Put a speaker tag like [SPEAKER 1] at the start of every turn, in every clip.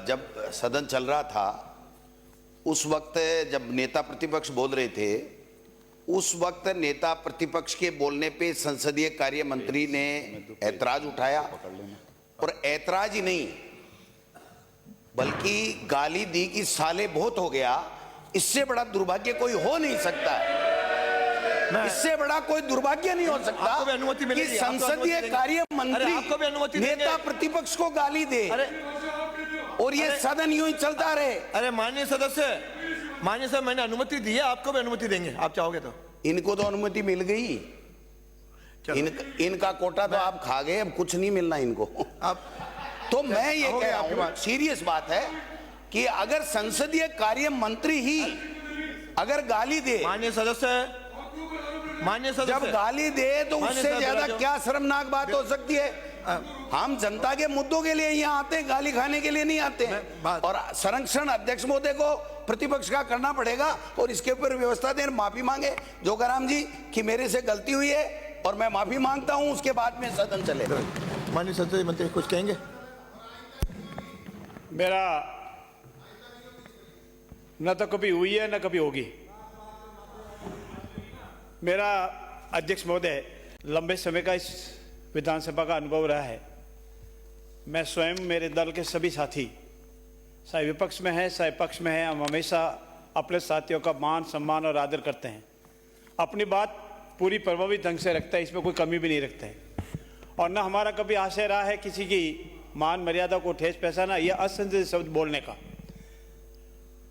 [SPEAKER 1] जब सदन चल रहा था उस वक्त जब नेता प्रतिपक्ष बोल रहे थे, उस वक्त नेता प्रतिपक्ष के बोलने पे संसदीय कार्य मंत्री ने ऐतराज उठाया, और ऐतराज ही नहीं बल्कि गाली दी कि साले बहुत हो गया। इससे बड़ा दुर्भाग्य कोई हो नहीं सकता है, इससे बड़ा कोई दुर्भाग्य नहीं हो सकता कि संसदीय कार्य मंत्री नेता प्रतिपक्ष को गाली दे और ये सदन यूं ही चलता रहे।
[SPEAKER 2] अरे माननीय सदस्य, मैंने अनुमति दी है, आपको भी अनुमति देंगे आप चाहोगे तो।
[SPEAKER 1] इनको तो अनुमति मिल गई, इनका कोटा तो आप खा गए, अब कुछ नहीं मिलना इनको।
[SPEAKER 2] आप
[SPEAKER 1] तो मैं ये कह रहा हूं, सीरियस बात है कि अगर संसदीय कार्य मंत्री ही अगर गाली दे,
[SPEAKER 2] माननीय सदस्य
[SPEAKER 1] जब गाली दे तो उससे ज्यादा क्या शर्मनाक बात हो सकती है। हम जनता के मुद्दों के लिए यहाँ आते हैं, गाली खाने के लिए नहीं आते हैं। और संरक्षण अध्यक्ष महोदय को प्रतिपक्ष का करना पड़ेगा और इसके ऊपर व्यवस्था दें, माफी मांगे जोगाराम जी कि मेरे से गलती हुई है और मैं माफी मांगता हूं, उसके बाद में सदन चले।
[SPEAKER 2] माननीय संसदीय मंत्री कुछ कहेंगे?
[SPEAKER 3] मेरा न तो कभी हुई है न कभी होगी। मेरा अध्यक्ष महोदय लंबे समय का इस विधानसभा का अनुभव रहा है। मैं स्वयं, मेरे दल के सभी साथी, चाहे विपक्ष में है चाहे पक्ष में है, हम हमेशा अपने साथियों का मान सम्मान और आदर करते हैं। अपनी बात पूरी प्रभावी ढंग से रखते हैं, इसमें कोई कमी भी नहीं रखते हैं। और न हमारा कभी आशय रहा है किसी की मान मर्यादा को ठेस पहुंचाना या असंसदीय शब्द बोलने का।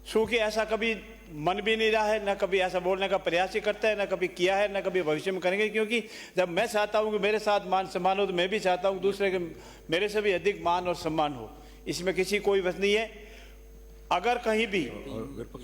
[SPEAKER 3] चूंकि ऐसा कभी मन भी नहीं रहा है, न कभी ऐसा बोलने का प्रयास ही करता है, न कभी किया है, न कभी भविष्य में करेंगे। क्योंकि जब मैं चाहता हूं कि मेरे साथ मान सम्मान हो तो मैं भी चाहता हूं दूसरे के मेरे से भी अधिक मान और सम्मान हो। इसमें किसी कोई वजह नहीं है। अगर कहीं भी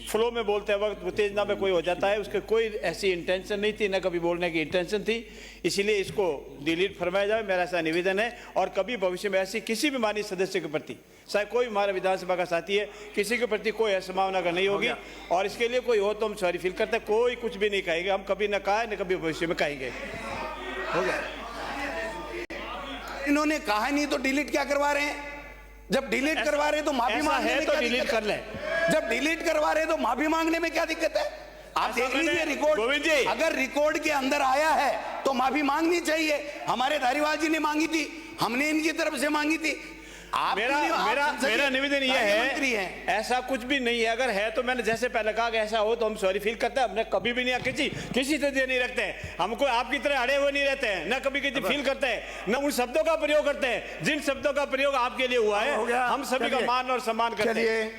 [SPEAKER 3] फ्लो में बोलते वक्त उत्तेजना में कोई हो जाता है, उसके कोई ऐसी इंटेंशन नहीं थी, न कभी बोलने की इंटेंशन थी, इसीलिए इसको डिलीट फरमाया जाए, मेरा ऐसा निवेदन है। और कभी भविष्य में ऐसी किसी भी माननीय सदस्य के प्रति, चाहे कोई हमारा विधानसभा का साथी है, किसी के प्रति कोई असंभावना का नहीं होगी। और इसके लिए कोई हो तो हम सॉरी फील करते हैं, कोई कुछ भी नहीं कहेंगे, हम कभी न कहा न कभी भविष्य में कहेंगे।
[SPEAKER 1] हो गया, इन्होंने कहा नहीं तो डिलीट क्या करवा रहे हैं? जब डिलीट करवा रहे तो माफी मांगने में क्या
[SPEAKER 3] डिलीट कर लें।
[SPEAKER 1] जब डिलीट करवा रहे तो माफी मांगने में क्या दिक्कत है? आप देख लीजिए रिकॉर्ड, अगर रिकॉर्ड के अंदर आया है तो माफी मांगनी चाहिए। हमारे धारीवाल जी ने मांगी थी, हमने इनकी तरफ से मांगी थी।
[SPEAKER 3] मेरा निवेदन यह है, ऐसा कुछ भी नहीं है। अगर है तो मैंने जैसे पहले कहा कि ऐसा हो तो हम सॉरी फील करते हैं। हमने कभी भी नहीं किसी से नहीं रखते हैं, हमको आपकी तरह अड़े हुए नहीं रहते हैं, न कभी किसी फील करते हैं, न उन शब्दों का प्रयोग करते हैं जिन शब्दों का प्रयोग आपके लिए हुआ है। हम सभी का मान और सम्मान करते हैं।